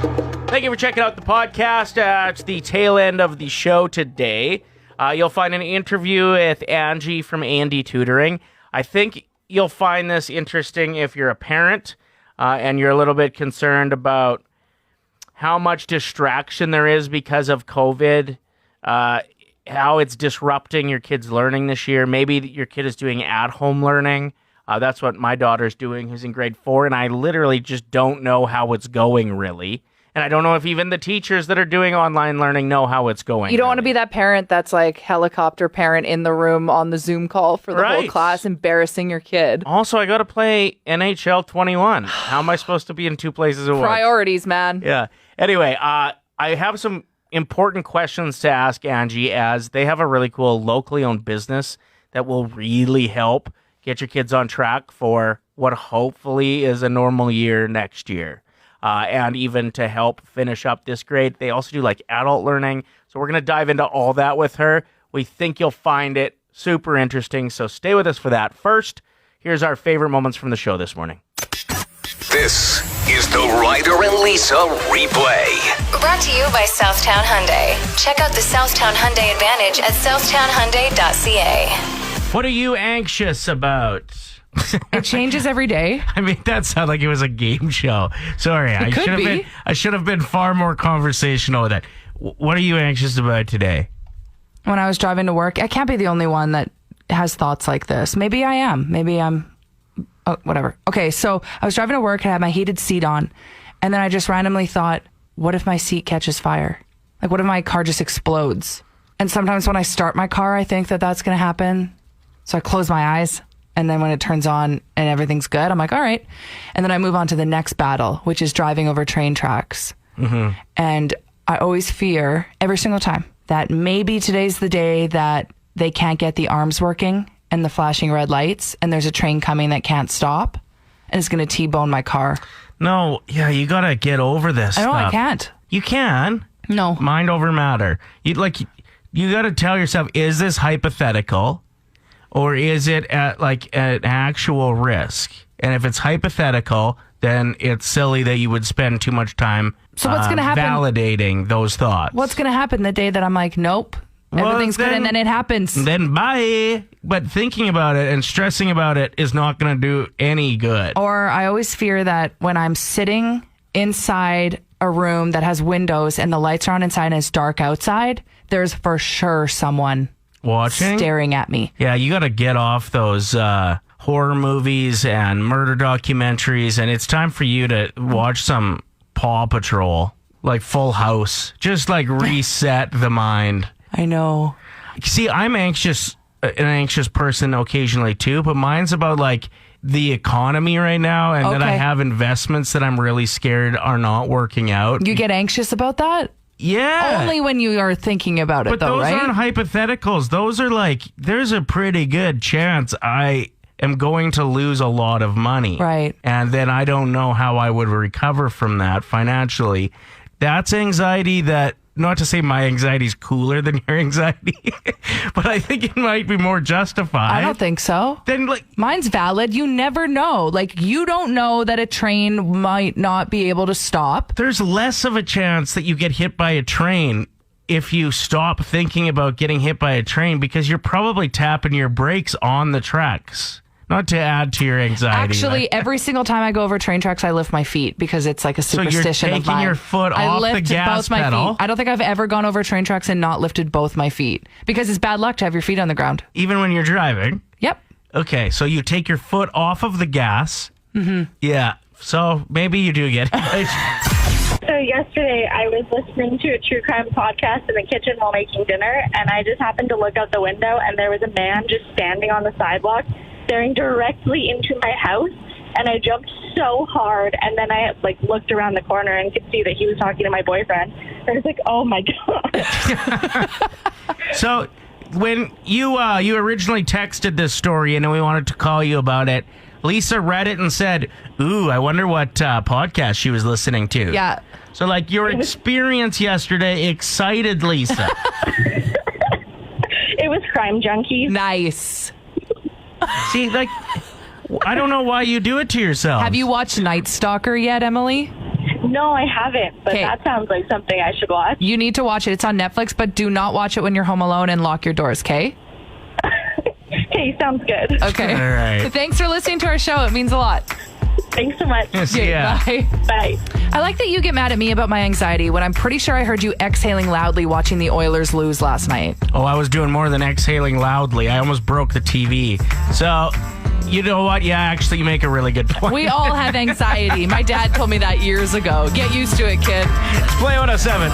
Thank you for checking out the podcast. At the tail end of the show today, you'll find an interview with Angie from A&D Tutoring. I think you'll find this interesting if you're a parent and you're a little bit concerned about how much distraction there is because of COVID, how it's disrupting your kid's learning this year. Maybe your kid is doing at-home learning. That's what my daughter's doing, who's in grade 4, and I literally just don't know how it's going, really. And I don't know if even the teachers that are doing online learning know how it's going. You don't want to be that parent that's like helicopter parent in the room on the Zoom call for the whole class, embarrassing your kid. Also, I got to play NHL 21. How am I supposed to be in two places at once? Priorities, man. Yeah. Anyway, I have some important questions to ask Angie, as they have a really cool locally owned business that will really help get your kids on track for what hopefully is a normal year next year. And even to help finish up this grade. They also do like adult learning. So we're going to dive into all that with her. We think you'll find it super interesting. So stay with us for that. First, here's our favorite moments from the show this morning. This is the Ryder and Lisa replay. Brought to you by Southtown Hyundai. Check out the Southtown Hyundai Advantage at southtownhyundai.ca. What are you anxious about? It changes every day. I mean, that sounded like it was a game show. Sorry, I should have been far more conversational with that. What are you anxious about today? When I was driving to work, I can't be the only one that has thoughts like this. Maybe I am. Maybe I'm. Oh, whatever. Okay, so I was driving to work and I had my heated seat on, and then I just randomly thought, what if my seat catches fire? Like, what if my car just explodes? And sometimes when I start my car, I think that that's going to happen. So I close my eyes. And then when it turns on and everything's good, I'm like, all right. And then I move on to the next battle, which is driving over train tracks. Mm-hmm. And I always fear every single time that maybe today's the day that they can't get the arms working and the flashing red lights, and there's a train coming that can't stop and it's going to T-bone my car. No, yeah, you got to get over this I know, stuff. I can't. You can. No. Mind over matter. You got to tell yourself, is this hypothetical? Or is it at an actual risk? And if it's hypothetical, then it's silly that you would spend too much time what's gonna happen? Validating those thoughts. What's going to happen the day that I'm like, nope, everything's good, and then it happens? Then bye. But thinking about it and stressing about it is not going to do any good. Or I always fear that when I'm sitting inside a room that has windows and the lights are on inside and it's dark outside, there's for sure someone watching, staring at me. Yeah, you got to get off those horror movies and murder documentaries, and it's time for you to watch some Paw Patrol, like Full House. Just like reset the mind. I know. See, I'm an anxious person occasionally too, but mine's about like the economy right now, and that I have investments that I'm really scared are not working out. You get anxious about that? Yeah. Only when you are thinking about it, though, right? But those aren't hypotheticals. Those are like, there's a pretty good chance I am going to lose a lot of money. Right. And then I don't know how I would recover from that financially. That's anxiety that, not to say my anxiety is cooler than your anxiety, but I think it might be more justified. I don't think so. Then, mine's valid. You never know. Like, you don't know that a train might not be able to stop. There's less of a chance that you get hit by a train if you stop thinking about getting hit by a train, because you're probably tapping your brakes on the tracks. Not to add to your anxiety. Actually, every single time I go over train tracks, I lift my feet because it's like a superstition of mine. So you're taking your foot off the gas pedal? I don't think I've ever gone over train tracks and not lifted both my feet, because it's bad luck to have your feet on the ground. Even when you're driving? Yep. Okay, so you take your foot off of the gas. Mm-hmm. Yeah, so maybe you do get it. So yesterday I was listening to a true crime podcast in the kitchen while making dinner, and I just happened to look out the window, and there was a man just standing on the sidewalk staring directly into my house, and I jumped so hard, and then I looked around the corner and could see that he was talking to my boyfriend. I was like, oh my God. So when you originally texted this story and then we wanted to call you about it, Lisa read it and said, ooh, I wonder what podcast she was listening to. Yeah. So your experience yesterday excited Lisa. It was Crime Junkies. Nice. See, I don't know why you do it to yourself. Have you watched Night Stalker yet, Emily? No, I haven't, but 'Kay. that sounds like something I should watch. You need to watch it. It's on Netflix, but do not watch it when you're home alone and lock your doors, okay? Okay, sounds good. Okay. All right. Thanks for listening to our show. It means a lot. Thanks so much. See ya. Bye. Bye. I like that you get mad at me about my anxiety when I'm pretty sure I heard you exhaling loudly watching the Oilers lose last night. Oh, I was doing more than exhaling loudly. I almost broke the TV. So, you know what? Yeah, actually, you make a really good point. We all have anxiety. My dad told me that years ago. Get used to it, kid. Play 107.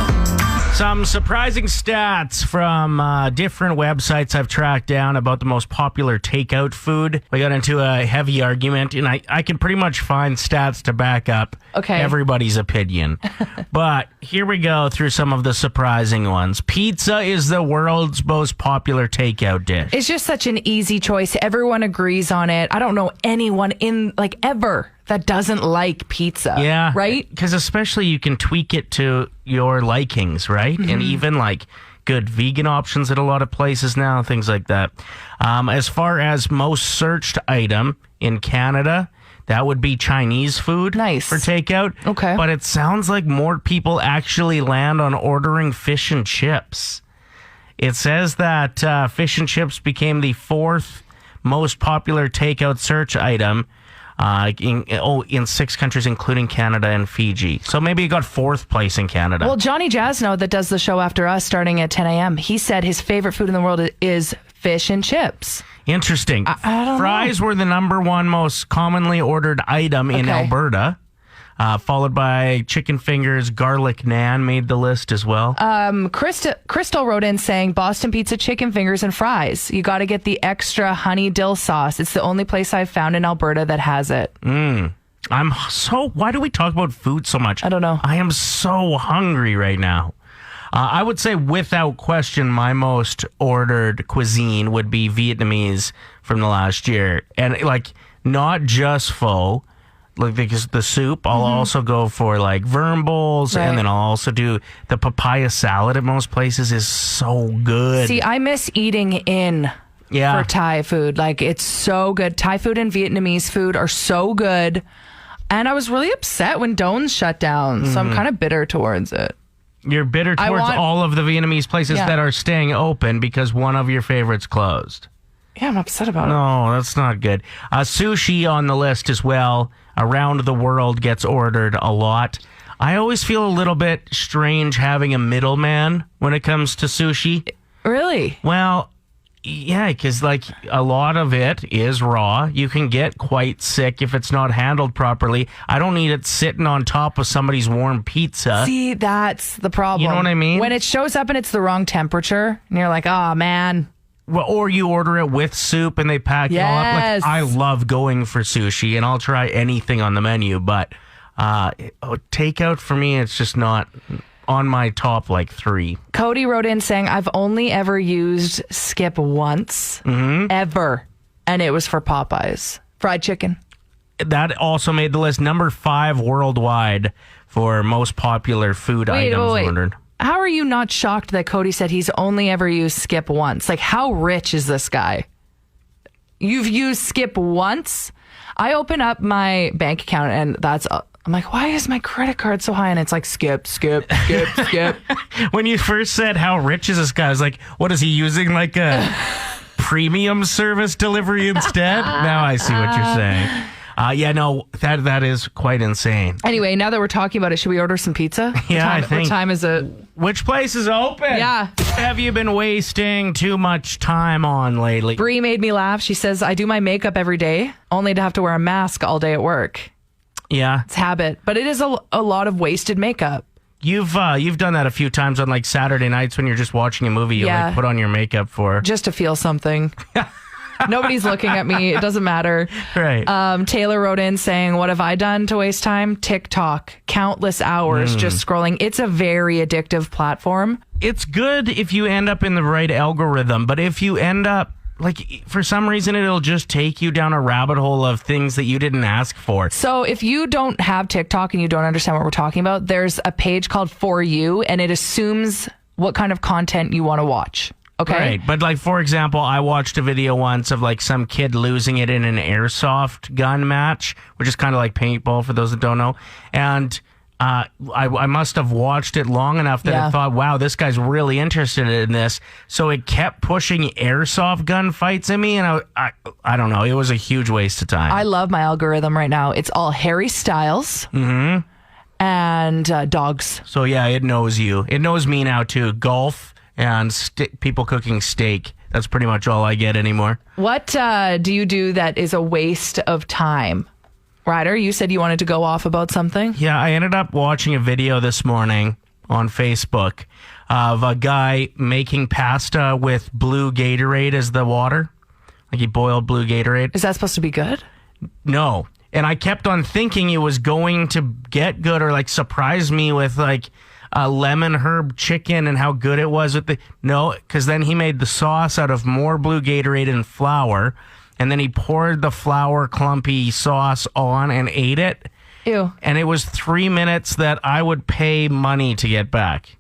Some surprising stats from different websites I've tracked down about the most popular takeout food. We got into a heavy argument, and I can pretty much find stats to back up everybody's opinion. But here we go through some of the surprising ones. Pizza is the world's most popular takeout dish. It's just such an easy choice. Everyone agrees on it. I don't know anyone in, like, ever that doesn't like pizza. Yeah. Right? Because especially you can tweak it to your likings, right? And even like good vegan options at a lot of places now, things like that. As far as most searched item in Canada, that would be Chinese food. Nice. For takeout. Okay. But it sounds like more people actually land on ordering fish and chips. It says that fish and chips became the 4th most popular takeout search item in 6 countries, including Canada and Fiji. So maybe it got 4th place in Canada. Well, Johnny Jasno, that does the show after us starting at 10 a.m., he said his favorite food in the world is fish and chips. Interesting. I don't Fries were the number 1 most commonly ordered item in Alberta, followed by chicken fingers. Garlic naan made the list as well. Crystal wrote in saying Boston pizza, chicken fingers, and fries. You got to get the extra honey dill sauce. It's the only place I've found in Alberta that has it. Why do we talk about food so much? I don't know. I am so hungry right now. I would say without question, my most ordered cuisine would be Vietnamese from the last year. And like, not just pho, like because the soup, I'll also go for like worm bowls, and then I'll also do the papaya salad at most places is so good. See, I miss eating in for Thai food. Like, it's so good. Thai food and Vietnamese food are so good. And I was really upset when Doan's shut down, so I'm kind of bitter towards it. You're bitter towards all of the Vietnamese places that are staying open because one of your favorites closed. Yeah, I'm upset about it. No, that's not good. Sushi on the list as well. Around the world gets ordered a lot. I always feel a little bit strange having a middleman when it comes to sushi. Really? Well, yeah, because like a lot of it is raw. You can get quite sick if it's not handled properly. I don't need it sitting on top of somebody's warm pizza. See, that's the problem. You know what I mean? When it shows up and it's the wrong temperature, and you're like, oh, man. Well, or you order it with soup and they pack it all up. Like, I love going for sushi and I'll try anything on the menu, but takeout for me, it's just not on my top like 3. Cody wrote in saying, I've only ever used Skip once, ever, and it was for Popeyes. Fried chicken. That also made the list. Number 5 worldwide for most popular food items ordered. How are you not shocked that Cody said he's only ever used Skip once? Like, how rich is this guy? You've used Skip once? I open up my bank account and I'm like, why is my credit card so high? And it's like, skip. When you first said how rich is this guy, I was like, what is he using? Like a premium service delivery instead? Now I see what you're saying. That is quite insane. Anyway, now that we're talking about it, should we order some pizza? Yeah, I think. What time is it? Which place is open? Yeah. Have you been wasting too much time on lately? Bree made me laugh. She says, I do my makeup every day, only to have to wear a mask all day at work. Yeah. It's habit. But it is a lot of wasted makeup. You've done that a few times on like Saturday nights when you're just watching a movie. You like put on your makeup for... Just to feel something. Nobody's looking at me. It doesn't matter. Right. Taylor wrote in saying, what have I done to waste time? TikTok. Countless hours just scrolling. It's a very addictive platform. It's good if you end up in the right algorithm, but if you end up, like, for some reason, it'll just take you down a rabbit hole of things that you didn't ask for. So if you don't have TikTok and you don't understand what we're talking about, there's a page called For You, and it assumes what kind of content you want to watch. Okay. Right. But like, for example, I watched a video once of like some kid losing it in an airsoft gun match, which is kind of like paintball for those that don't know. And I must have watched it long enough that I thought, wow, this guy's really interested in this. So it kept pushing airsoft gun fights at me, and I don't know. It was a huge waste of time. I love my algorithm right now. It's all Harry Styles and dogs. So yeah, it knows you. It knows me now too. Golf and people cooking steak. That's pretty much all I get anymore. What do you do that is a waste of time? Ryder, you said you wanted to go off about something? Yeah, I ended up watching a video this morning on Facebook of a guy making pasta with blue Gatorade as the water. Like he boiled blue Gatorade. Is that supposed to be good? No. And I kept on thinking it was going to get good or like surprise me with like a lemon herb chicken and how good it was with the... No, because then he made the sauce out of more blue Gatorade and flour. And then he poured the flour clumpy sauce on and ate it. Ew. And it was 3 minutes that I would pay money to get back.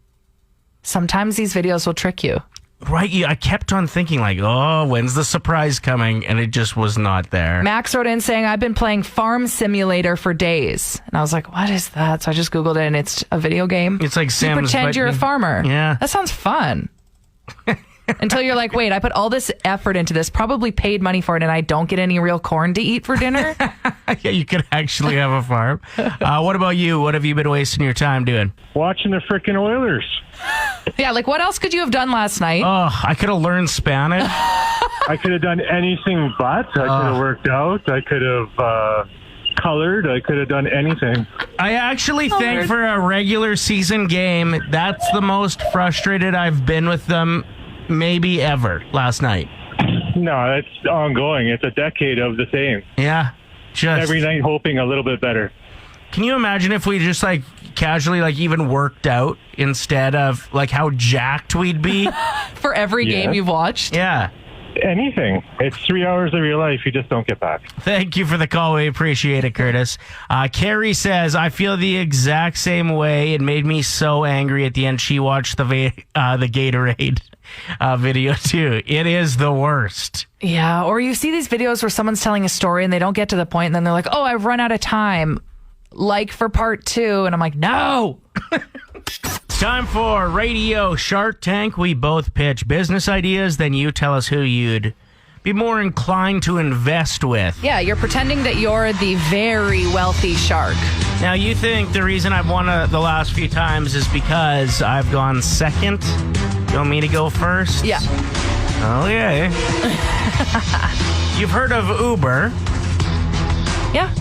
Sometimes these videos will trick you. Right. I kept on thinking like, oh, when's the surprise coming? And it just was not there. Max wrote in saying, I've been playing Farm Simulator for days. And I was like, what is that? So I just Googled it, and it's a video game. It's like Sims. You pretend you're a farmer. Yeah. That sounds fun. Until you're like, wait, I put all this effort into this, probably paid money for it, and I don't get any real corn to eat for dinner. Yeah, you could actually have a farm. What about you? What have you been wasting your time doing? Watching the frickin' Oilers. Yeah, like what else could you have done last night? Oh, I could have learned Spanish. I could have done anything but. I could have worked out. I could have colored. I could have done anything. I actually think for a regular season game, that's the most frustrated I've been with them maybe ever last night. No, it's ongoing. It's a decade of the same. Yeah. Just every night hoping a little bit better. Can you imagine if we just like casually like even worked out instead of like how jacked we'd be? For every game you've watched? Yeah. Anything. It's 3 hours of your life you just don't get back. Thank you for the call. We appreciate it, Curtis. Carrie says, I feel the exact same way. It made me so angry at the end. She watched the Gatorade video too. It is the worst. Yeah, or you see these videos where someone's telling a story and they don't get to the point and then they're like, oh, I've run out of time. Like for part 2. And I'm like, no. It's time for Radio Shark Tank. We both pitch business ideas, then you tell us who you'd be more inclined to invest with. Yeah, you're pretending that you're the very wealthy shark. Now, you think the reason I've won the last few times is because I've gone second? You want me to go first? Yeah. Okay. You've heard of Uber? Yeah.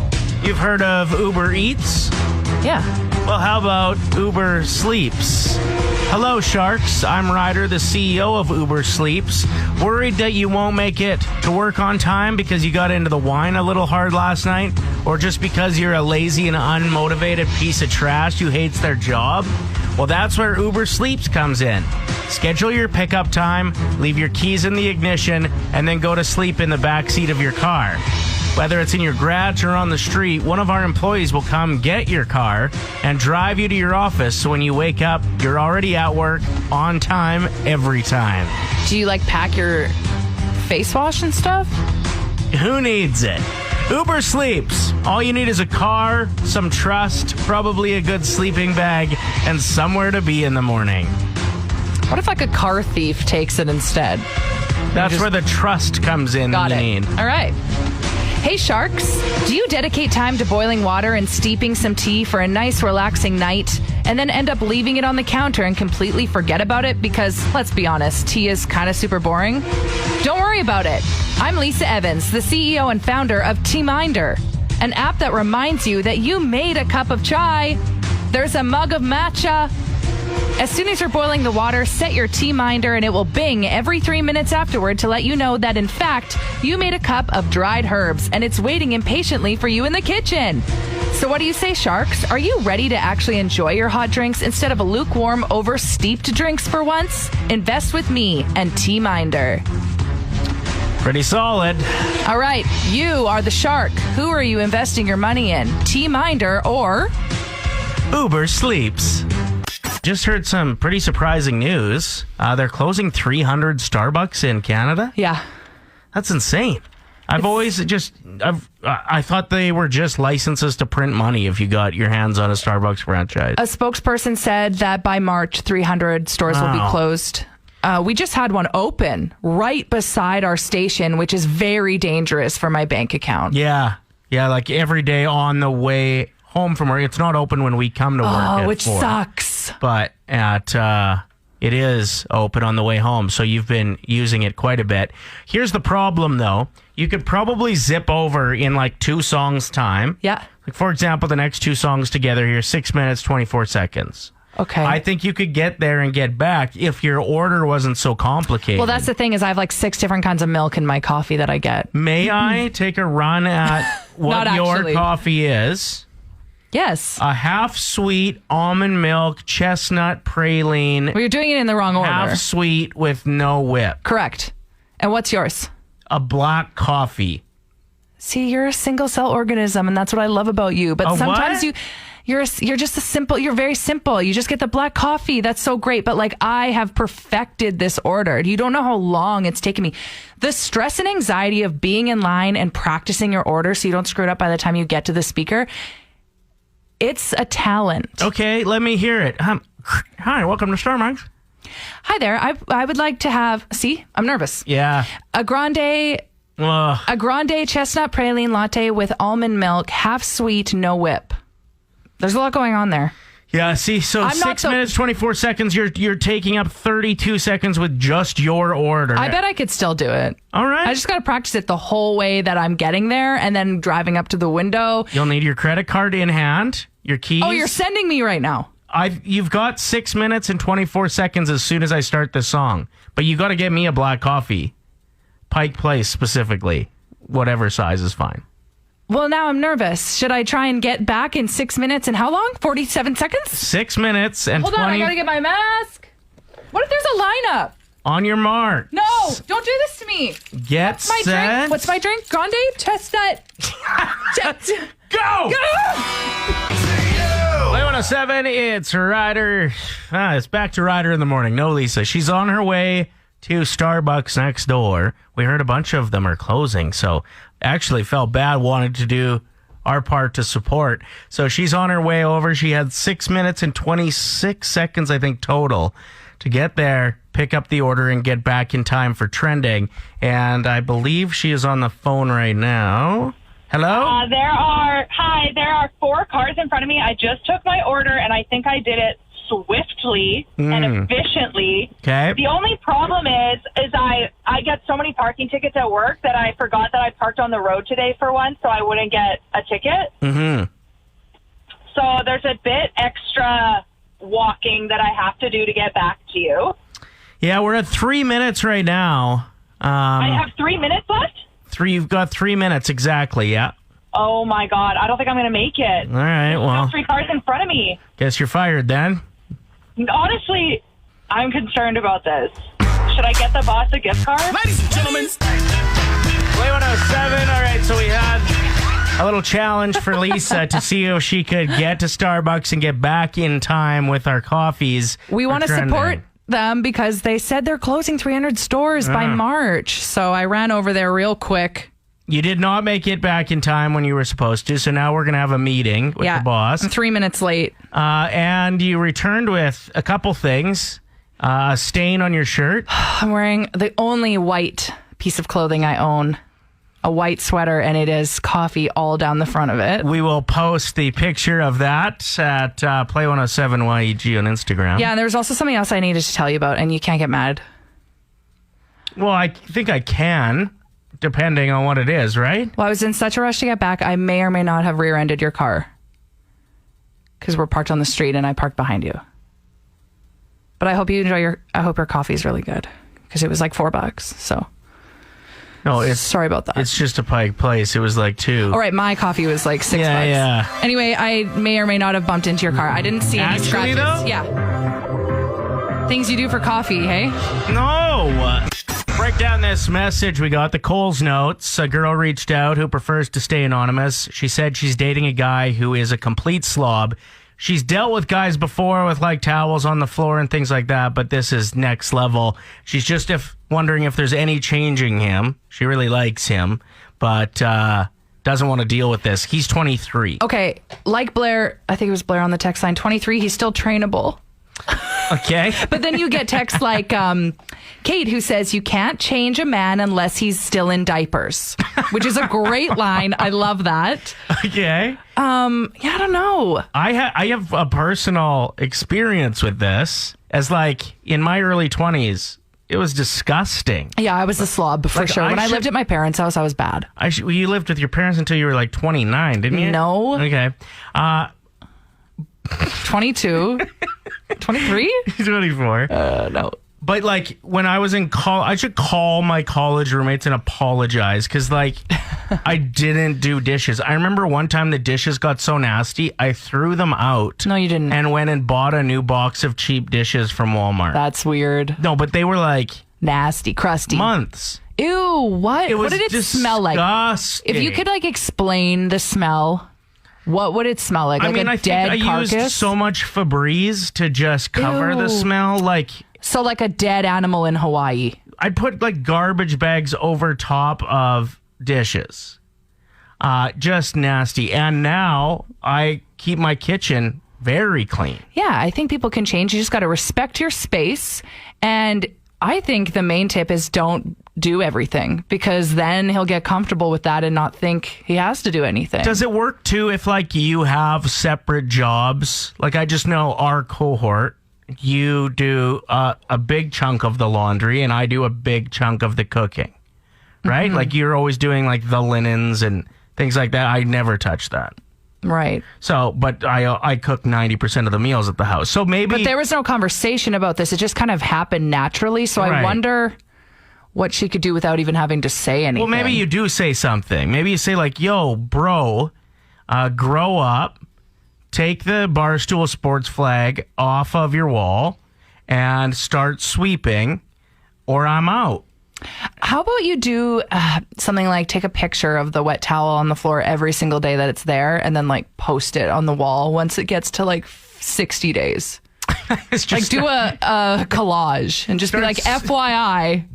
You've heard of Uber Eats? Yeah. Well, how about Uber Sleeps? Hello, Sharks. I'm Ryder, the CEO of Uber Sleeps. Worried that you won't make it to work on time because you got into the wine a little hard last night? Or just because you're a lazy and unmotivated piece of trash who hates their job? Well, that's where Uber Sleeps comes in. Schedule your pickup time, leave your keys in the ignition, and then go to sleep in the backseat of your car. Whether it's in your garage or on the street, one of our employees will come get your car and drive you to your office, so when you wake up, you're already at work, on time, every time. Do you like pack your face wash and stuff? Who needs it? Uber Sleeps. All you need is a car, some trust, probably a good sleeping bag, and somewhere to be in the morning. What if like a car thief takes it instead? That's where the trust comes in. Got it. Need. All right. Hey, Sharks, do you dedicate time to boiling water and steeping some tea for a nice, relaxing night and then end up leaving it on the counter and completely forget about it because, let's be honest, tea is kind of super boring? Don't worry about it. I'm Lisa Evans, the CEO and founder of Teaminder, an app that reminds you that you made a cup of chai. There's a mug of matcha. As soon as you're boiling the water, set your Teaminder and it will bing every 3 minutes afterward to let you know that, in fact, you made a cup of dried herbs and it's waiting impatiently for you in the kitchen. So what do you say, Sharks? Are you ready to actually enjoy your hot drinks instead of a lukewarm, over-steeped drinks for once? Invest with me and Teaminder. Pretty solid. All right, you are the shark. Who are you investing your money in? Teaminder or Uber Sleeps. Just heard some pretty surprising news. They're closing 300 Starbucks in Canada. Yeah. That's insane. I thought they were just licenses to print money if you got your hands on a Starbucks franchise. A spokesperson said that by March, 300 stores will be closed. We just had one open right beside our station, which is very dangerous for my bank account. Yeah, like every day on the way home from work. It's not open when we come to work. Oh, which sucks. But it is open on the way home, so you've been using it quite a bit. Here's the problem, though. You could probably zip over in like 2 songs' time. Yeah. Like, for example, the next 2 songs together here, 6 minutes, 24 seconds. Okay. I think you could get there and get back if your order wasn't so complicated. Well, that's the thing is I have like 6 different kinds of milk in my coffee that I get. May I take a run at what your coffee is? Yes. A half sweet almond milk, chestnut praline. Well, you're doing it in the wrong order. Half sweet with no whip. Correct. And what's yours? A black coffee. See, you're a single cell organism, and that's what I love about you. But sometimes what? you're very simple. You just get the black coffee. That's so great. But like I have perfected this order. You don't know how long it's taken me. The stress and anxiety of being in line and practicing your order so you don't screw it up by the time you get to the speaker. It's a talent. Okay, let me hear it. Hi, welcome to Starbucks. Hi there. I would like to have. See, I'm nervous. Yeah. A grande chestnut praline latte with almond milk, half sweet, no whip. There's a lot going on there. Yeah, see, so 6 minutes, 24 seconds, you're taking up 32 seconds with just your order. I bet I could still do it. All right. I just got to practice it the whole way that I'm getting there and then driving up to the window. You'll need your credit card in hand, your keys. Oh, you're sending me right now. You've got 6 minutes and 24 seconds as soon as I start the song. But you got to get me a black coffee. Pike Place specifically. Whatever size is fine. Well, now I'm nervous. Should I try and get back in 6 minutes and how long? 47 seconds? 6 minutes and Hold 20... on, I got to get my mask. What if there's a lineup? On your mark. No, don't do this to me. Get set. Drink? What's my drink? Grande chestnut. Go! Play 107, it's Ryder. It's back to Ryder in the morning. No, Lisa. She's on her way to Starbucks next door. We heard a bunch of them are closing, so actually felt bad, wanted to do our part to support. So she's on her way over. She had 6 minutes and 26 seconds, I think, total to get there, pick up the order, and get back in time for trending. And I believe she is on the phone right now. Hello? There are 4 cars in front of me. I just took my order, and I think I did it swiftly and efficiently. Okay. The only problem is I get so many parking tickets at work that I forgot that I parked on the road today for once, so I wouldn't get a ticket. Mm-hmm. So there's a bit extra walking that I have to do to get back to you. Yeah, we're at 3 minutes right now. I have 3 minutes left? You've got 3 minutes exactly, yeah. Oh my God, I don't think I'm going to make it. All right, well. There's 3 cars in front of me. Guess you're fired then. Honestly, I'm concerned about this. Should I get the boss a gift card? Ladies and gentlemen. Play 107. All right, so we had a little challenge for Lisa to see if she could get to Starbucks and get back in time with our coffees. We want to support them because they said they're closing 300 stores by March. So I ran over there real quick. You did not make it back in time when you were supposed to, so now we're going to have a meeting with the boss. I'm 3 minutes late. And you returned with a couple things. A stain on your shirt. I'm wearing the only white piece of clothing I own. A white sweater, and it is coffee all down the front of it. We will post the picture of that at Play 107 YEG on Instagram. Yeah, and there was also something else I needed to tell you about, and you can't get mad. Well, I think I can. Depending on what it is, right? Well, I was in such a rush to get back, I may or may not have rear-ended your car. Because we're parked on the street and I parked behind you. But I hope you enjoy I hope your coffee is really good. Because it was like $4, so. No, sorry about that. It's just a Pike Place. It was like $2. All right, my coffee was like $6. Yeah. Anyway, I may or may not have bumped into your car. I didn't see any scratches. Though? Yeah. Things you do for coffee, hey? No. Break down this message we got. The Coles notes. A girl reached out who prefers to stay anonymous. She said she's dating a guy who is a complete slob. She's dealt with guys before with like towels on the floor and things like that, but this is next level. She's just wondering if there's any changing him. She really likes him, but doesn't want to deal with this. He's 23. Okay, like Blair, I think it was Blair on the text line, 23, he's still trainable. Okay. But then you get texts like Kate, who says you can't change a man unless he's still in diapers, which is a great line. I love that. Okay. Yeah, I don't know. I have a personal experience with this, as like in my early 20s, it was disgusting. Yeah, I was a slob for sure. When I lived at my parents' house, I was bad. You lived with your parents until you were like 29, didn't you? No. Okay. 22. 23? 24. No. But like when I was in college, I should call my college roommates and apologize because like I didn't do dishes. I remember one time the dishes got so nasty, I threw them out. No, you didn't. And went and bought a new box of cheap dishes from Walmart. That's weird. No, but they were like Nasty, crusty. months. Ew, what? It was What did it smell like? disgusting. If you could like explain the smell, what would it smell like? Like I a dead think I carcass? used so much Febreze to just cover the Ew. smell. Like So like a dead animal in Hawaii. I'd put like garbage bags over top of dishes. Just nasty. And now I keep my kitchen very clean. Yeah, I think people can change. You just got to respect your space. And I think the main tip is don't do everything, because then he'll get comfortable with that and not think he has to do anything. Does it work too if like you have separate jobs? Like I just know our cohort, you do a big chunk of the laundry and I do a big chunk of the cooking, right? Like you're always doing like the linens and things like that. I never touch that. Right. So, but I cook 90% of the meals at the house. So maybe. But there was no conversation about this. It just kind of happened naturally. So I Right. wonder what she could do without even having to say anything. Well, maybe you do say something. Maybe you say like, yo, bro, grow up, take the Barstool Sports flag off of your wall and start sweeping, or I'm out. How about you do something like take a picture of the wet towel on the floor every single day that it's there and then like post it on the wall once it gets to like 60 days. It's Like just do a collage and just be like, FYI,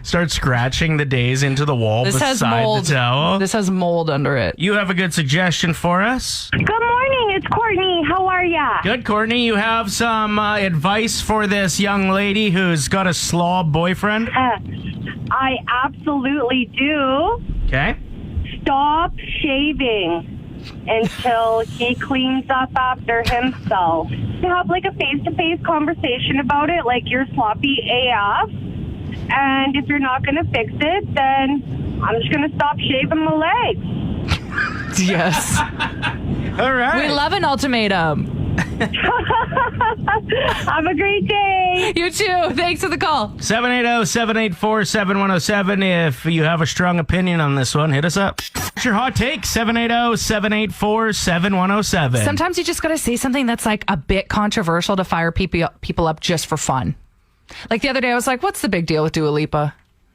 start scratching the days into the wall this has beside mold. the towel. This has mold under it. You have a good suggestion for us? Good morning, it's Courtney. How are ya? Good, Courtney. You have some advice for this young lady who's got a slob boyfriend? I absolutely do. Okay. Stop shaving until he cleans up after himself. Have like a face-to-face conversation about it, like you're sloppy AF. And if you're not going to fix it, then I'm just going to stop shaving my legs. Yes. All right. We love an ultimatum. Have a great day. You too. Thanks for the call. 780-784-7107. If you have a strong opinion on this one, hit us up. What's your hot take? 780-784-7107. Sometimes you just got to say something that's like a bit controversial to fire people up just for fun. Like the other day, I was like, what's the big deal with Dua Lipa?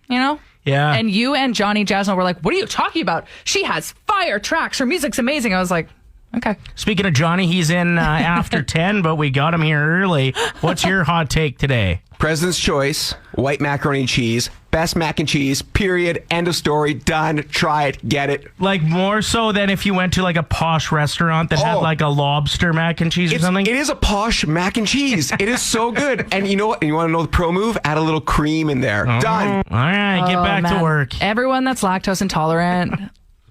You know? Yeah. And you and Johnny Jasmine were like, what are you talking about? She has fire tracks. Her music's amazing. I was like, okay. Speaking of Johnny, he's in after 10, but we got him here early. What's your hot take today? President's choice, white macaroni and cheese, best mac and cheese, period, end of story, done, try it, get it. Like more so than if you went to like a posh restaurant that had Oh. like a lobster mac and cheese or something? It is a posh mac and cheese. It is so good. And you know what? You want to know the pro move? Add a little cream in there. Done. All right, get back to Man. work. Everyone that's lactose intolerant,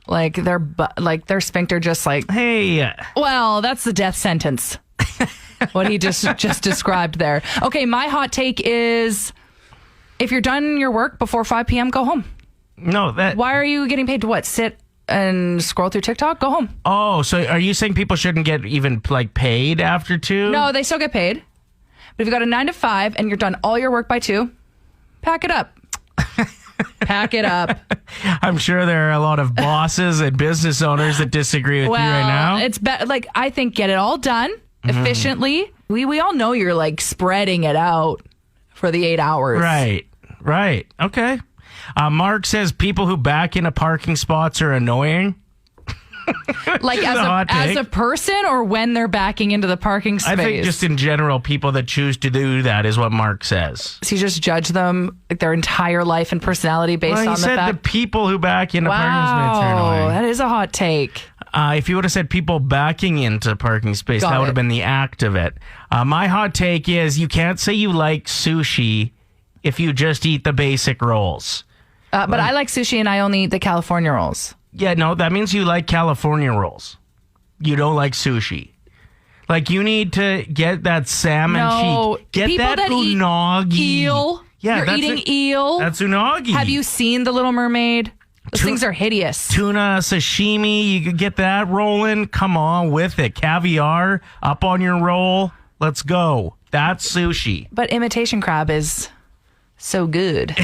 like their sphincter just like, Hey, well, that's the death sentence. What he just described there. Okay, my hot take is if you're done your work before 5 p.m., go home. no, that. Why are you getting paid to what? Sit and scroll through TikTok? Go home. Oh, so are you saying people shouldn't get even like paid after 2? No, they still get paid. But if you got a 9 to 5 and you're done all your work by 2, pack it up. Pack it up. I'm sure there are a lot of bosses and business owners that disagree with you right now. It's like I think get it all done efficiently. We all know you're like spreading it out for the 8 hours. Right. Okay. Mark says people who back into parking spots are annoying. Like a hot as take. a person, or when they're backing into the parking space? I think just in general, people that choose to do that is what Mark says. So you just judge them, like their entire life and personality based Well, he on the said fact. the people who back into parking space turn Wow, away. that is a hot take. If you would have said people backing into parking space, Got that would it. have been the act of it. My hot take is you can't say you like sushi if you just eat the basic rolls. But I like sushi and I only eat the California rolls. Yeah, no, that means you like California rolls. You don't like sushi. Like, you need to get that salmon No, cheek. Get people that that eat unagi. Eel. Yeah, You're that's eating it. eel. That's unagi. Have you seen The Little Mermaid? Those things are hideous. Tuna, sashimi, you could get that rolling. Come on with it. Caviar up on your roll. Let's go. That's sushi. But imitation crab is so good.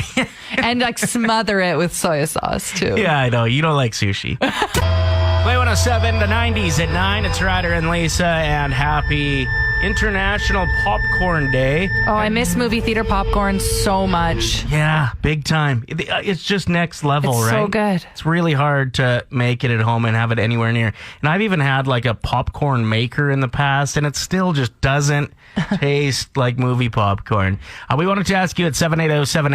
And like smother it with soy sauce too. Yeah, I know. You don't like sushi. Play 107, the 90s at 9. It's Ryder and Lisa, and happy International Popcorn Day. Oh, I miss movie theater popcorn so much. Yeah, big time. It's just next level, It's right? so good. It's really hard to make it at home and have it anywhere near. And I've even had like a popcorn maker in the past, and it still just doesn't taste like movie popcorn. We wanted to ask you at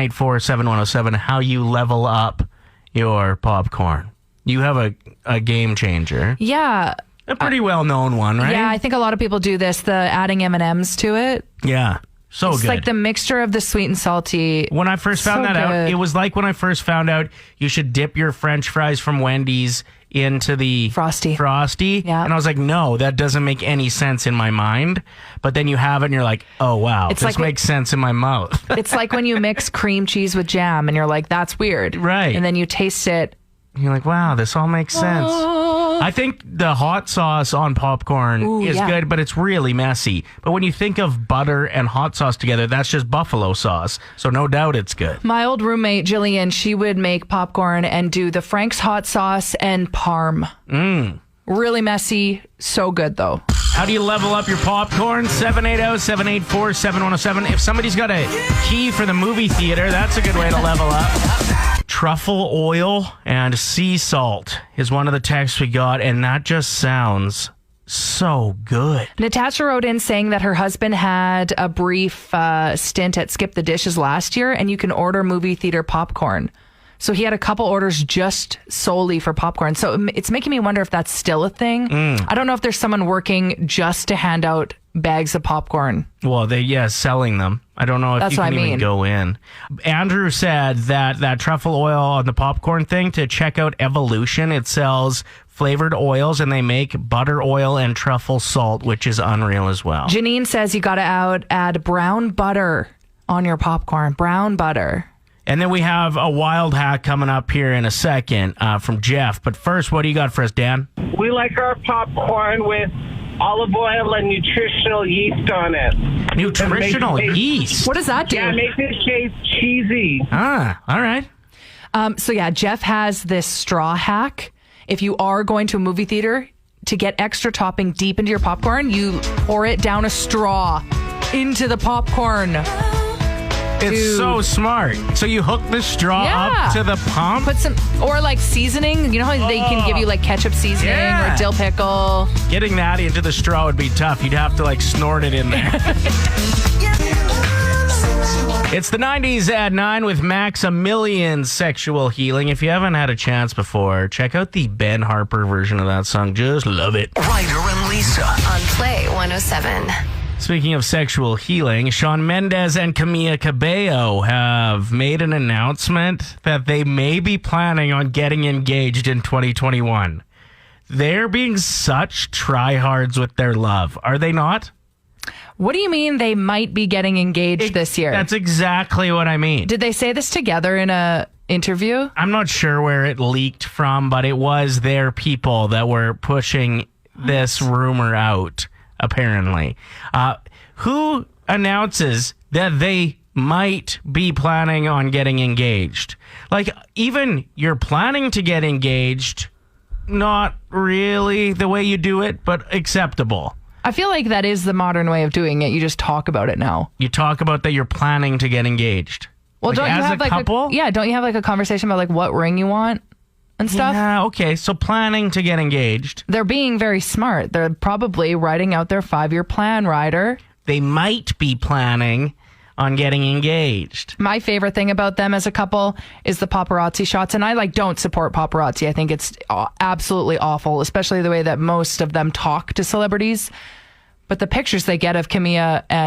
780-784-7107 how you level up your popcorn. You have a game changer. Yeah. A pretty well-known one, right? Yeah, I think a lot of people do this, the adding M&Ms to it. Yeah. So It's good. like the mixture of the sweet and salty. When I first found So that out, good. it was like when I first found out you should dip your French fries from Wendy's into the Frosty. Yeah. And I was like, no, that doesn't make any sense in my mind. But then you have it and you're like, oh, wow, It's this like makes sense in my mouth. It's like when you mix cream cheese with jam and you're like, that's weird. Right. And then you taste it. You're like, wow, this all makes sense. I think the hot sauce on popcorn is yeah. good, but it's really messy. But when you think of butter and hot sauce together, that's just buffalo sauce. So no doubt it's good. My old roommate, Jillian, she would make popcorn and do the Frank's hot sauce and parm. Really messy. So good, though. How do you level up your popcorn? 780-784-7107. If somebody's got a key for the movie theater, that's a good way to level up. Truffle oil and sea salt is one of the texts we got, and that just sounds so good. Natasha wrote in saying that her husband had a brief stint at Skip the Dishes last year, and you can order movie theater popcorn. So he had a couple orders just solely for popcorn. So it's making me wonder if that's still a thing. I don't know if there's someone working just to hand out bags of popcorn. Well, selling them. I don't know if That's you what can I even mean. go in. Andrew said that truffle oil on the popcorn thing, to check out Evolution, it sells flavored oils, and they make butter oil and truffle salt, which is unreal as well. Janine says you got to add brown butter on your popcorn. Brown butter. And then we have a wild hack coming up here in a second from Jeff. But first, what do you got for us, Dan? We like our popcorn with olive oil and nutritional yeast on it. Nutritional yeast? What does that do? Yeah, it makes it taste cheesy. Ah, all right. So yeah, Jeff has this straw hack. If you are going to a movie theater, to get extra topping deep into your popcorn, you pour it down a straw into the popcorn. It's Dude. so smart. So you hook the straw up to the pump? Put some, or like seasoning. You know how they can give you like ketchup seasoning or dill pickle? Getting that into the straw would be tough. You'd have to like snort it in there. It's the 90s at 9 with Maximilian's Sexual Healing. If you haven't had a chance before, check out the Ben Harper version of that song. Just love it. Ryder and Lisa. On Play 107. Speaking of sexual healing, Shawn Mendes and Camila Cabello have made an announcement that they may be planning on getting engaged in 2021. They're being such tryhards with their love, are they not? What do you mean they might be getting engaged this year? That's exactly what I mean. Did they say this together in a interview? I'm not sure where it leaked from, but it was their people that were pushing this rumor out, apparently. Who announces that they might be planning on getting engaged? Like, even you're planning to get engaged, not really the way you do it, but acceptable. I feel like that is the modern way of doing it. You just talk about it now. You talk about that you're planning to get engaged. Well, Like, don't you as have a like couple? don't you have like a conversation about like what ring you want? and stuff. Yeah, okay. So planning to get engaged. They're being very smart. They're probably writing out their 5-year plan, Ryder. They might be planning on getting engaged. My favorite thing about them as a couple is the paparazzi shots. And I don't support paparazzi. I think it's absolutely awful, especially the way that most of them talk to celebrities. But the pictures they get of Camilla and